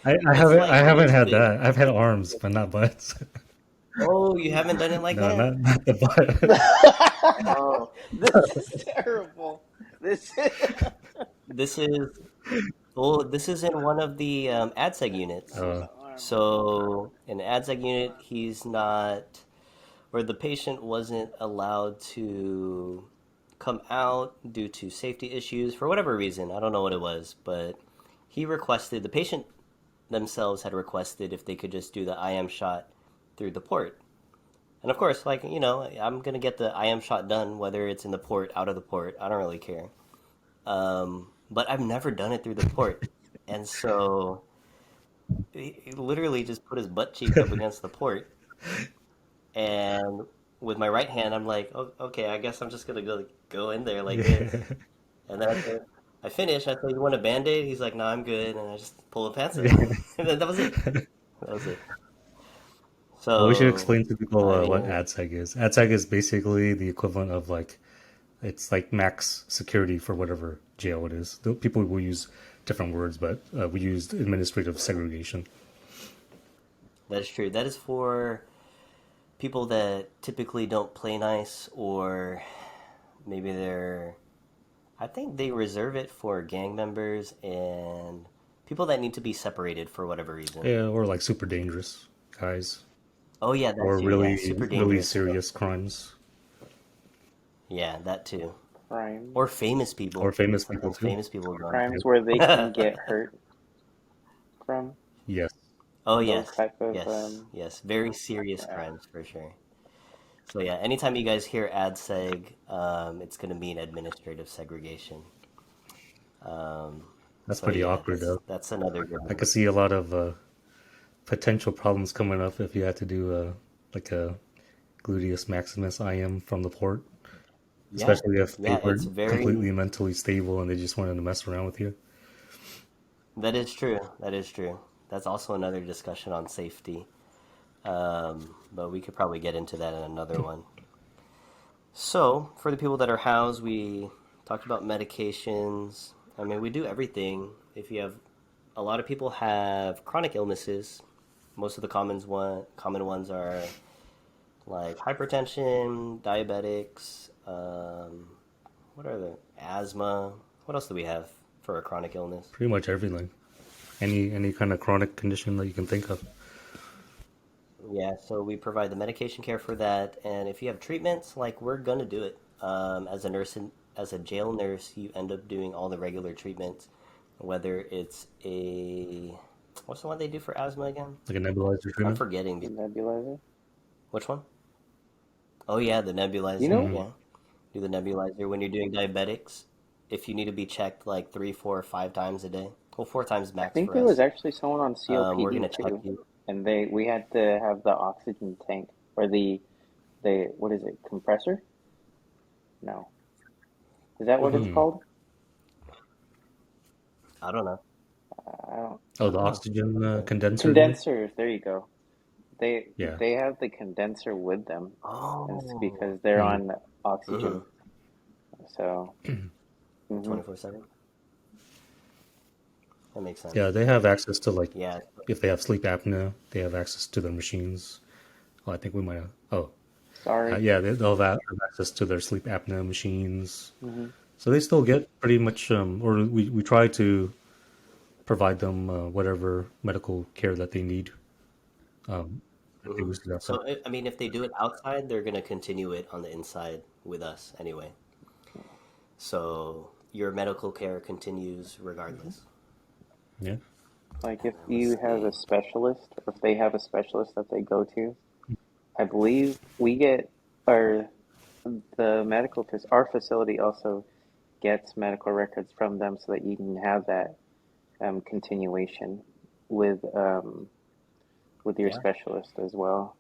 I It's haven't I like haven't had literally. that. I've had arms, but not butts. Oh, you haven't done it like No, that? not the butt. Oh, This is terrible. This is this is this is in one of the AdSeg units. just Uh, the arm. So in an AdSeg unit, he's not, where the patient wasn't allowed to come out due to safety issues for whatever reason. I don't know what it was, but he requested, the patient themselves had requested if they could just do the IM shot through the port. And of course, like, I'm going to get the IM shot done, whether it's in the port, out of the port. I don't really care. But I've never done it through the port. And so he literally just put his butt cheek up against the port. And with my right hand, I'm like, oh, okay, I guess I'm just going to go in there like this. yeah. And then I finish. I say, you want a band-aid? He's like, no, I'm good. And I just pull the pants up. Yeah. And then that was it. That was it. Well, we should So, explain to people I what mean, AdSeg is. AdSeg is basically the equivalent of like it's like max security for whatever jail it is. People will use different words, but we used administrative segregation. that is true. That is for people that typically don't play nice, or maybe I think they reserve it for gang members and people that need to be separated for whatever reason. Yeah, or like super dangerous guys, Oh yeah, that or too. Yeah, really super really dangerous. serious crimes, Yeah, that too. Crimes. Or famous or people. famous people Sometimes too. famous people go in Crimes Yep. where they can there. get hurt from Yes. Oh those yes, type of yes, yes. Very serious yeah. crimes for sure. So yeah, anytime you guys hear ad seg, it's gonna mean administrative segregation. Um, That's so pretty yeah, awkward that's though. that's another good I one. could see a lot of potential problems coming up if you had to do like a gluteus maximus IM from the port, Yeah, especially if they yeah, it's weren't completely very. mentally stable and they just wanted to mess around with you. That is true. That is true. That's also another discussion on safety. But we could probably get into that in another one. So, for the people that are housed, we talked about medications. I mean, we do everything. If you have, a lot of people have chronic illnesses. Most of the common ones are like hypertension, diabetics. What are the asthma? What else do we have for a chronic illness? Pretty much everything, any kind of chronic condition that you can think of. Yeah, so we provide the medication care for that, and if you have treatments, like we're gonna do it. As a nurse, as a jail nurse, you end up doing all the regular treatments, whether it's what's the one they do for asthma again? Like a nebulizer I'm treatment. forgetting. The nebulizer. Which one? Oh yeah, the You nebulizer. know, Hmm. Yeah, do the nebulizer when you're doing diabetics. If you need to be checked like 3, 4, 5 times a day, well, 4 times I max think for there was us. actually someone on We're COPD gonna check too, you. and we had to have the oxygen tank or the what is it, compressor? No. Is that what it's Hmm. called? I don't know. I don't. Oh, I the don't know. oxygen condenser, you mean? Condensers, there you go. They Yeah. they have the condenser with them. It's Oh, because they're Hmm. on mm-hmm. oxygen. So, hmm 24/7. That makes Yeah, sense. they have access to like Yeah. if they have sleep apnea, they have access to their machines. Oh, I think we might have. Oh, sorry. yeah, they'll have access to their sleep apnea machines. Hmm So they still get pretty much, or we try to provide them whatever medical care that they need if they hmm wish to have that. So, I mean, if they do it outside, they're going to continue it on the inside with us anyway. So, your medical care continues regardless. Yeah. Like if Let's you have a see. specialist, or if they have a specialist that they go to, I believe we get our the our facility also gets medical records from them so that you can have that continuation with your Yeah, specialist as well.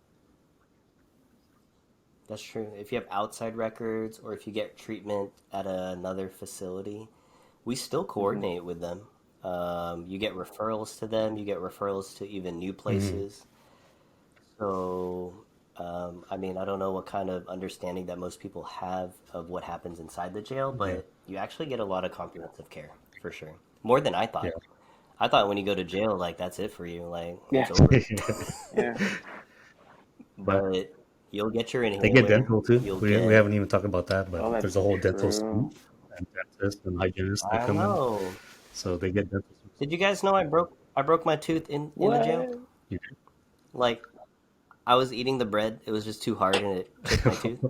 that's true. If you have outside records or if you get treatment at another facility, we still Hmm coordinate with them. You get referrals to them, you get referrals to even new Hmm. places. So, I mean, I don't know what kind of understanding that most people have of what happens inside the jail, Yeah. but you actually get a lot of comprehensive care for sure. More than I Yeah. thought. I thought when you go to jail, like that's it for you, like it's Yeah, over. yeah. Yeah. But you'll get your They get inhaler. dental too. You'll We get. haven't even talked about that, but Oh, there's that's a whole dental true. suite and dentist and hygienist that I come in. know. So they get dental suites. Did you guys know I broke my tooth in the jail? What? You Like I was eating the bread, it was just too hard and it chipped my tooth.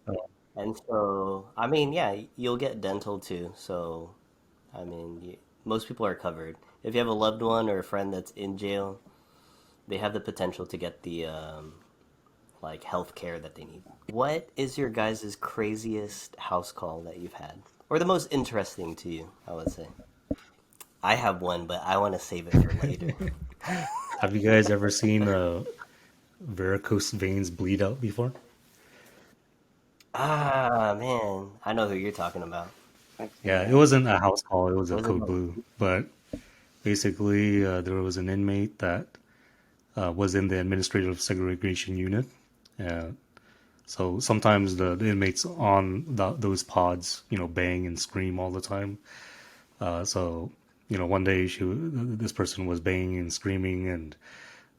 do? And so, I mean, yeah, you'll get dental too. So, I mean, most people are covered. If you have a loved one or a friend that's in jail, they have the potential to get the like health care that they need. What is your guys' craziest house call that you've had? Or the most interesting to you, I would say. I have one, but I want to save it for later. Have you guys ever seen varicose veins bleed out before? Ah, man. I know who you're talking about. I've seen Yeah, it that. wasn't a house call, it was a Was it code blue. But basically, there was an inmate that was in the administrative segregation unit. Uh, so sometimes the inmates on those pods, bang and scream all the time. So, one day this person was banging and screaming, and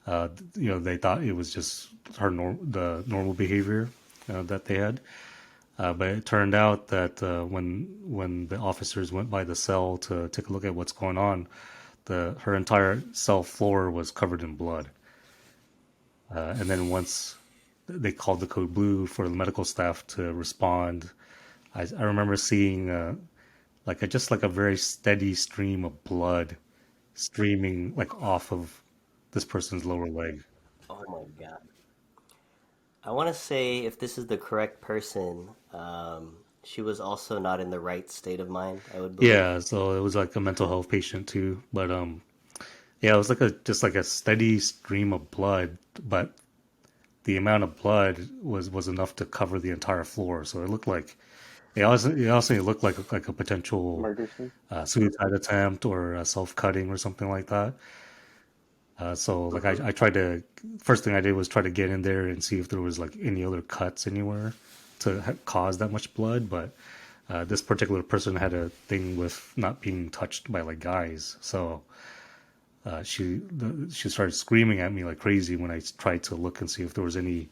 they thought it was just the normal behavior that they had. But it turned out that when the officers went by the cell to take a look at what's going on, her entire cell floor was covered in blood. And then once they called the code blue for the medical staff to respond, I remember seeing just like a very steady stream of blood streaming like off of this person's lower leg. Oh my God. I want to say if this is the correct person, she was also not in the right state of mind, I would believe. Yeah, so it was like a mental health patient too, but yeah, it was like a just like a steady stream of blood, but the amount of blood was enough to cover the entire floor. So it also looked like a potential Murder scene? suicide attempt or a self cutting or something like that. So like Hmm. I tried to first thing I did was try to get in there and see if there was like any other cuts anywhere to cause that much blood, but this particular person had a thing with not being touched by like guys, so she started screaming at me like crazy when I tried to look and see if there was any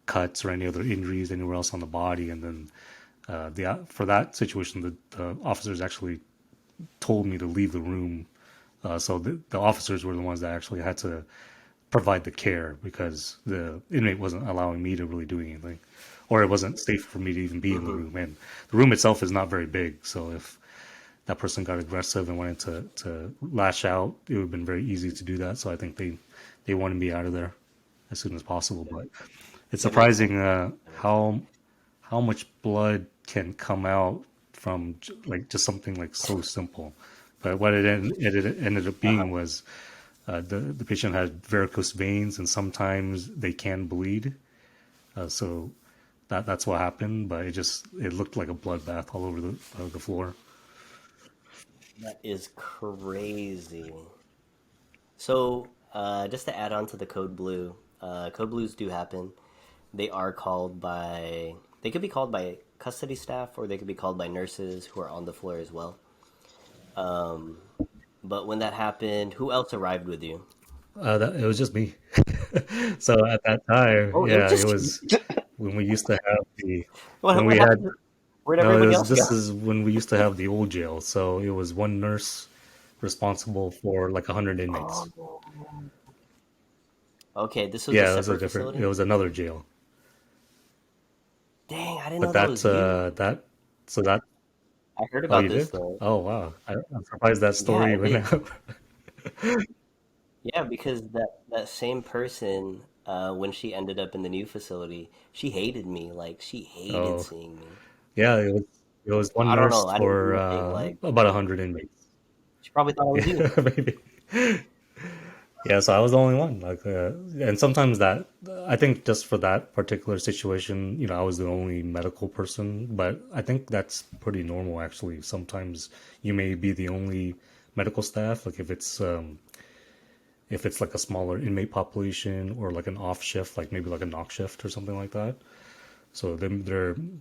cuts or any other injuries anywhere else on the body, and then the for that situation the officers actually told me to leave the room. So the officers were the ones that actually had to provide the care because the inmate wasn't allowing me to really do anything, or it wasn't safe for me to even be in the Hmm. room. And the room itself is not very big, so if that person got aggressive and wanted to lash out, it would have been very easy to do that. So I think they wanted me out of there as soon as possible. But it's That makes sense. surprising That makes sense. how much blood can come out from like just something like so simple. But what it ended up Uh-huh. being was the patient had varicose veins, and sometimes they can bleed. So that's what happened. But it looked like a bloodbath all over the floor. That is crazy. So, just to add on to the code blues do happen. They are called by, they could be called by custody staff or they could be called by nurses who are on the floor as well. Um, but when that happened, who else arrived with you? It was just me. So at that time, Oh, it was yeah, it just was when we used to have the what? when What we had happened? Where'd no, it everybody was else go? this is when we used to have the old jail. So it was one nurse responsible for like 100 inmates. Oh, okay. This was a Yeah, separate it facility. was another jail. Dang, I didn't But know that was you. so that I heard oh, about you this did? though. Oh wow, I'm surprised that Yeah, story I went did. out. Yeah, because that same person, when she ended up in the new facility, she hated me. Like she hated Oh seeing me. yeah, it was one I don't know. nurse I didn't do for anything. Like about 100 inmates. she probably thought I was Yeah, you. maybe. Yeah, so I was the only one. Like, and sometimes that I think just for that particular situation, I was the only medical person. But I think that's pretty normal, actually. Sometimes you may be the only medical staff, like if it's like a smaller inmate population or like an off shift, like maybe like a knock shift or something like that. So then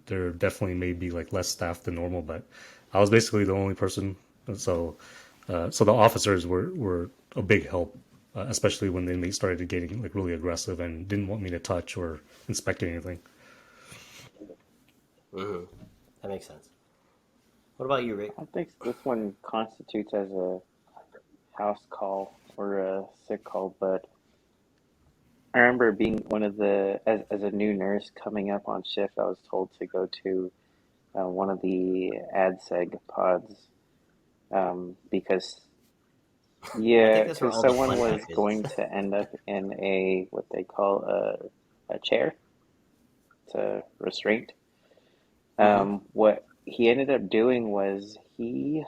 there definitely may be like less staff than normal. But I was basically the only person, so So the officers were a big help, especially when the inmates started getting like really aggressive and didn't want me to touch or inspect anything. Hmm. That makes sense. What about you, Rick? I think this one constitutes as a house call or a sick call, but I remember being one of the as a new nurse coming up on shift, I was told to go to one of the AdSeg pods because I yeah, think that's where because all the someone fun was happens. going to end up in a what they call a chair to restraint. Hmm. What he ended up doing was he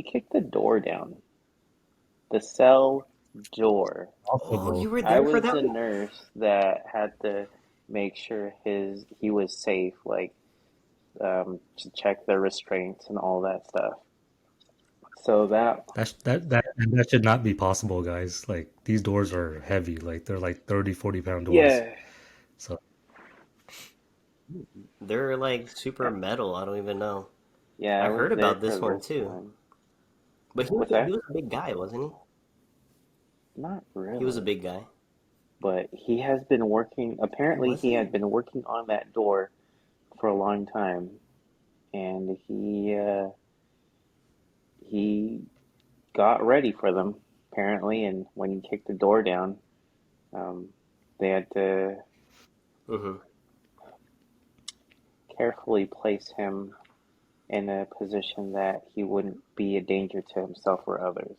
kicked the door down, the cell door. Oh, you Possible. were I there for was that the one? nurse that had to make sure he was safe, like to check the restraints and all that stuff. So that That should not be possible, guys. Like these doors are heavy. Like they're like 30, 40 pound doors. yeah So They're like super metal. I don't even know. yeah I I was heard there about for this one this too. one. But What's he that? was a big guy, wasn't he? Not He was a really, big guy. but he has been working. Apparently, Was he he? had been working on that door for a long time, and he got ready for them apparently. And when he kicked the door down, um, they had to Hmm. carefully place him in a position that he wouldn't be a danger to himself or others.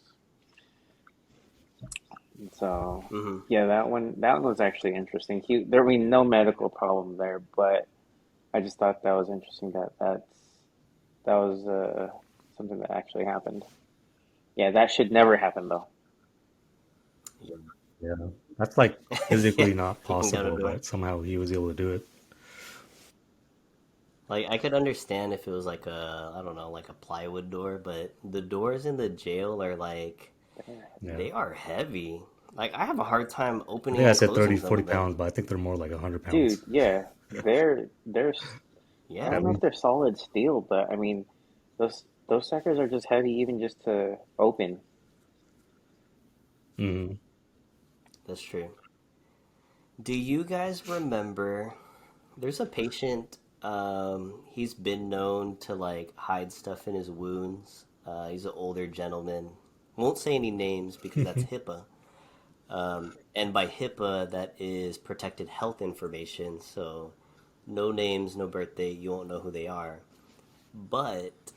And so, Hmm. yeah, that one was actually interesting. There I mean no medical problem there, but I just thought that was interesting that was something that actually happened. Yeah, that should never happen though. yeah, that's like Yeah, physically not kicking down a possible, door. but somehow he was able to do it. Like I could understand if it was like a, I don't know, like a plywood door, but the doors in the jail are like Yeah, they are heavy. Like I have a hard time I think opening I and said closing 30, some 40 of them. pounds, but I think they're more like 100 pounds Dude, yeah, they're I Yeah. don't at know if least. they're solid steel, but I mean those suckers are just heavy even just to open. Mhm. That's true. Do you guys remember? There's a patient. He's been known to like hide stuff in his wounds. He's an older gentleman. Won't say any names because that's HIPAA. And by HIPAA, that is protected health information. So, no names, no birthday. You won't know who they are. But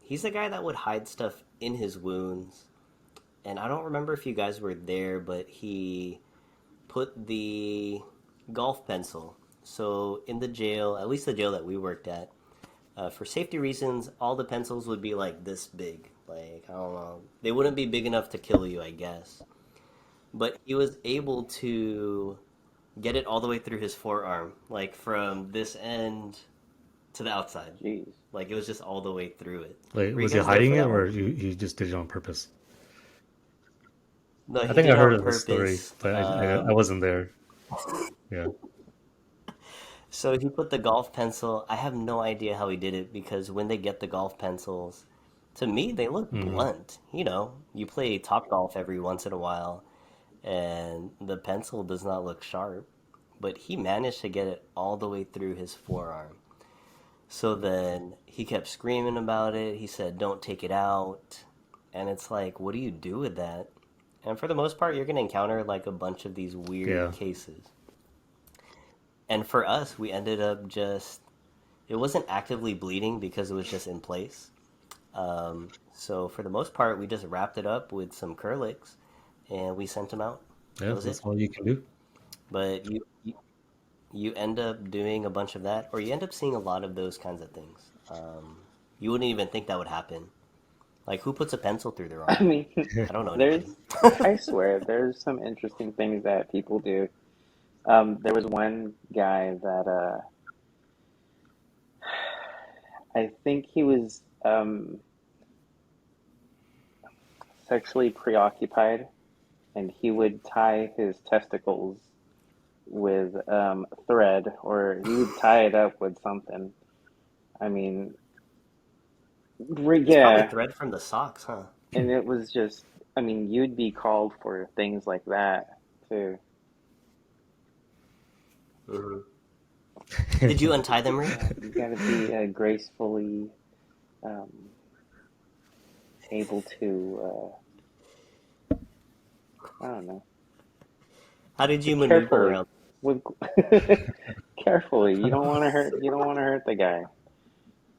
he's the guy that would hide stuff in his wounds. And I don't remember if you guys were there, but he put the golf pencil. So in the jail, at least the jail that we worked at, for safety reasons, all the pencils would be like this big. Like, I don't know. They wouldn't be big enough to kill you, I guess. But he was able to get it all the way through his forearm, like from this end to the outside. Jeez. Like it was just all the way through it. Like, Were you was he guys there hiding for it that or one? he just did it on purpose? No, I he think did I it heard on of this story, purpose. but I wasn't there. Yeah. So he put the golf pencil. I have no idea how he did it because when they get the golf pencils, to me they look Hmm. blunt. You know, you play top golf every once in a while, and the pencil does not look sharp. But he managed to get it all the way through his forearm. So then he kept screaming about it. He said, "Don't take it out." And it's like, what do you do with that? And for the most part, you're going to encounter like a bunch of these weird Yeah. cases. And for us, we ended up just, it wasn't actively bleeding because it was just in place. So for the most part, we just wrapped it up with some Curlix and we sent him out. That Yeah. was That's it. all you can do. But you end up doing a bunch of that, or you end up seeing a lot of those kinds of things. You wouldn't even think that would happen. Like, who puts a pencil through their I arm? mean, I don't know there's anybody. I swear there's some interesting things that people do. There was one guy that I think he was sexually preoccupied, and he would tie his testicles with thread, or he would tie it up with something. I mean, It's probably Yeah, thread from the socks, huh? and it was just, I mean, you'd be called for things like that too. Hmm. Did you untie them, Ree? Yeah, you got to be gracefully um, able to, I don't know, How did you maneuver carefully around? with carefully. You don't want to hurt. You don't want to hurt the guy.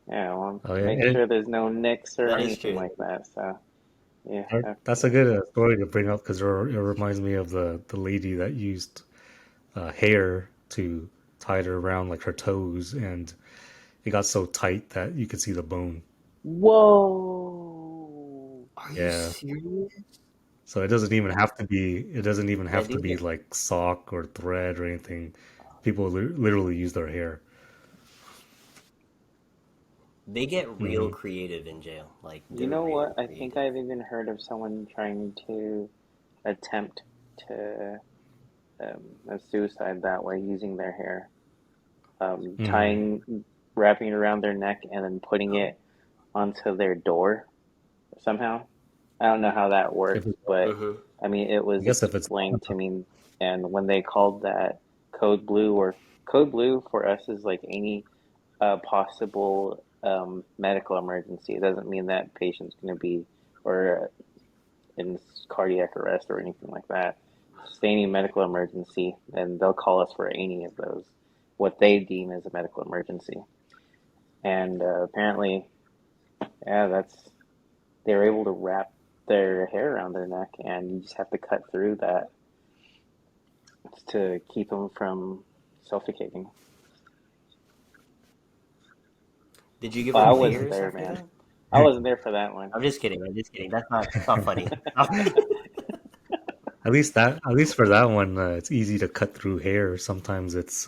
Yeah, well, Oh yeah, make sure there's no nicks or That is anything true. like that. So yeah, that's a good story to bring up because it reminds me of the lady that used hair to tie it around like her toes, and it got so tight that you could see the bone. whoa. Are you Yeah. serious? So it doesn't even have to be. It doesn't even Yeah, have to they be get like sock or thread or anything. People literally use their hair. they get real Hmm. creative in jail. Like You they're know real what? I think creative. I've even heard of someone trying to attempt to a suicide that way using their hair, Hmm. wrapping it around their neck and then putting it onto their door somehow. I don't know how that If works, it, but Hmm. I mean, it I was guess if it's explained to me, and when they called that code blue, or code blue for us is like any possible medical emergency. It doesn't mean that patient's going to be or in cardiac arrest or anything like that. Just any medical emergency, and they'll call us for any of those, what they deem as a medical emergency. And apparently, yeah, they were able to wrap their hair around their neck, and you just have to cut through that to keep them from suffocating. Did you give Well, I them wasn't layers there, after man. that? I wasn't there for that one. I'm just kidding. I'm just kidding. That's not funny. at least for that one, it's easy to cut through hair. Sometimes it's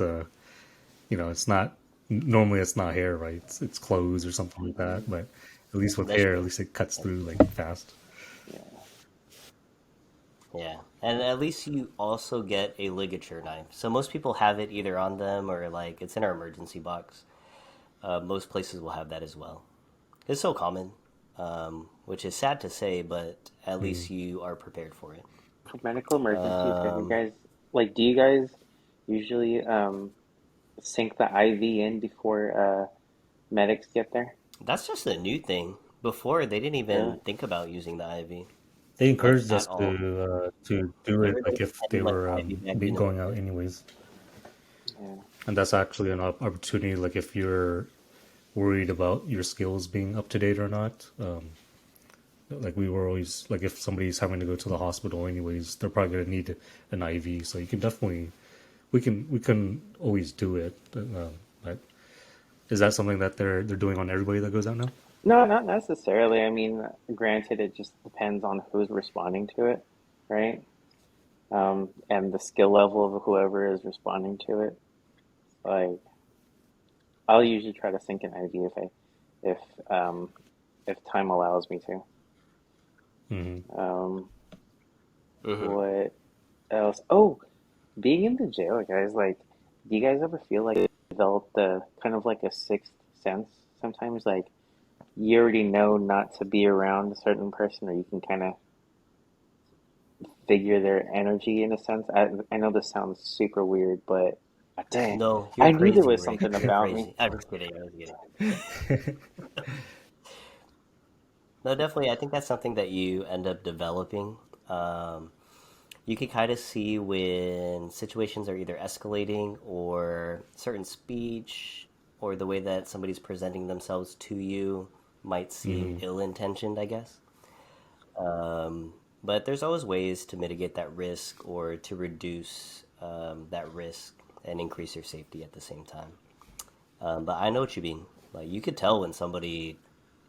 it's not normally it's not hair, right? It's clothes or something like that. But at least with That's hair, at true. least it cuts That's through true. like fast. Yeah. Yeah, and at least you also get a ligature knife. So most people have it either on them or like it's in our emergency box. Most places will have that as well. It's so common, which is sad to say, but at Mm. least you are prepared for it. For medical emergencies, have you Um, guys do you guys usually sink the IV in before medics get there? that's just a new thing. Before, they didn't Really? even think about using the IV, They like encouraged at us all. to do They it were like just if they sending like were the IV back in and going that's out it. anyways, Yeah. and that's actually an opportunity. Like if you're worried about your skills being up to date or not, like we were always like if somebody's having to go to the hospital anyways, they're probably gonna need an IV. So you can definitely we can always do it. But is that something that they're doing on everybody that goes out now? No, not necessarily. I mean, granted, it just depends on who's responding to it, right? And the skill level of whoever is responding to it. Like, I'll usually try to sync an IV if um, if time allows me to. Hmm. Um, Hmm. what else? Oh, being in the jail, guys, like, do you guys ever feel like you develop the kind of like a sixth sense sometimes? Like, you already know not to be around a certain person, or you can kind of figure their energy in a sense. I know this sounds super weird, but dang, No, you're I knew there crazy, was Rick. something You're about me. crazy. I'm just kidding. I'm just kidding. No, definitely. I think that's something that you end up developing. Um, you can kind of see when situations are either escalating or certain speech or the way that somebody's presenting themselves to you might seem Hmm. ill-intentioned, I guess. But there's always ways to mitigate that risk or to reduce that risk and increase your safety at the same time. But I know what you mean. Like you could tell when somebody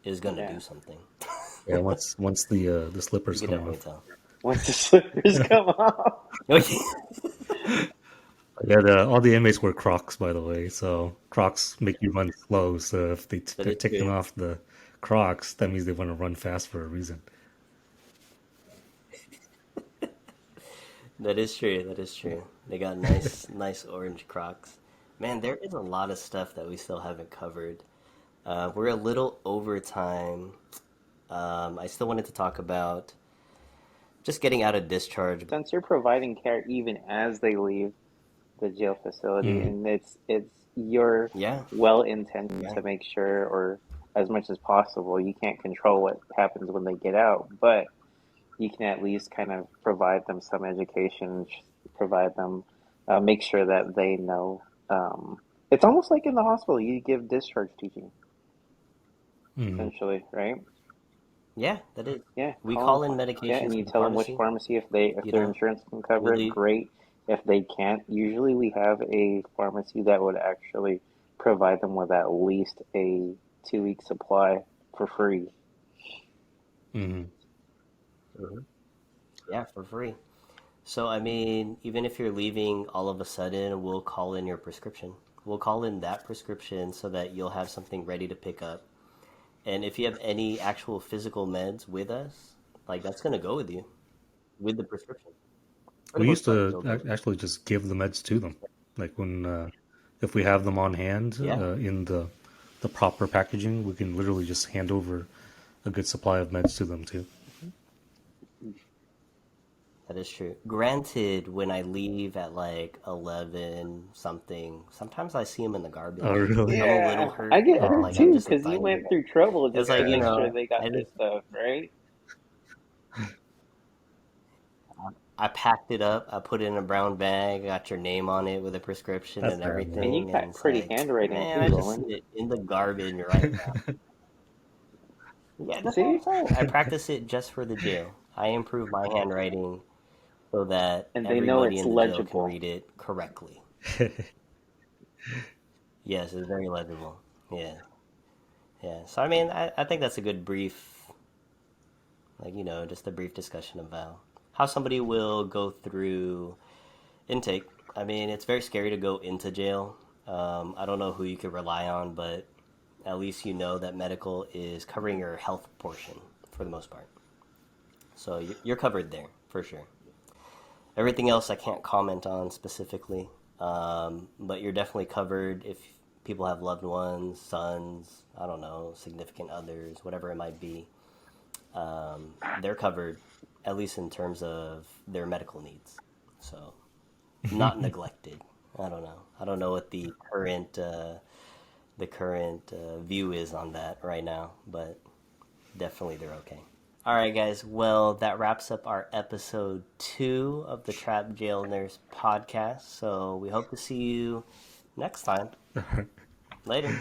is gonna Yeah, do something. Yeah, once the You slippers could come definitely off. tell. once the slippers come off. Okay. Yeah, all the inmates wear Crocs, by the way. So Crocs make you run slow. So if That they're is taking true. off the Crocs, that means they want to run fast for a reason. That is true. That is true. They got nice, nice orange Crocs. Man, there is a lot of stuff that we still haven't covered. We're a little over time. I still wanted to talk about just getting out of discharge. Since you're providing care even as they leave the jail facility, Mm. and it's your Yeah, well intention yeah. to make sure, or as much as possible, you can't control what happens when they get out, but you can at least kind of provide them some education, provide them, make sure that they know. It's almost like in the hospital, you give discharge teaching, Mm. essentially, right? Yeah, that is. Yeah, We call call them. in Yeah, medications and to you the tell them which pharmacy, pharmacy, if you their know, insurance can cover it, really. great. If they can't, usually we have a pharmacy that would actually provide them with at least a 2 week supply for free. Mm. Mhm. Yeah, for free. So, I mean, even if you're leaving all of a sudden, we'll call in your prescription. We'll call in that prescription so that you'll have something ready to pick up. And if you have any actual physical meds with us, like that's going to go with you with the prescription. For the We used most part, to it'll go with you. actually just give the meds to them, like when if we have them on hand Yeah, in the proper packaging, we can literally just hand over a good supply of meds to them too. that is true. Granted, when I leave at like 11 something, sometimes I see them in the Oh, garbage and really? I'm a little Yeah, I hurt. get hurt Like I'm too just a because you tiny went bit. through trouble It's just like, to make sure they got I their just stuff, right? I packed it up. I put it in a brown bag. Got your name on it with a prescription That's and bad, man. And you everything. And got it's pretty like, handwriting man, too, I just see Roland. it in the garbage right now. Yeah, that's what I'm See? saying. I practice it just for the jail. I improve my handwriting so that And they know everybody it's in the jail can legible. read it correctly. Yes, it's very legible. Yeah, yeah. So I mean, I think that's a good brief, like just a brief discussion about how somebody will go through intake. I mean, it's very scary to go into jail. I don't know who you could rely on, but at least you know that medical is covering your health portion for the most part. So you're covered there for sure. Everything else I can't comment on specifically, but you're definitely covered if people have loved ones, sons, I don't know, significant others, whatever it might be. They're covered, at least in terms of their medical needs. So not neglected. I don't know. I don't know what the current view is on that right now, but definitely they're okay. All right, guys. Well, that wraps up our episode 2 of the Trap Jail Nurse podcast. So we hope to see you next time. Later.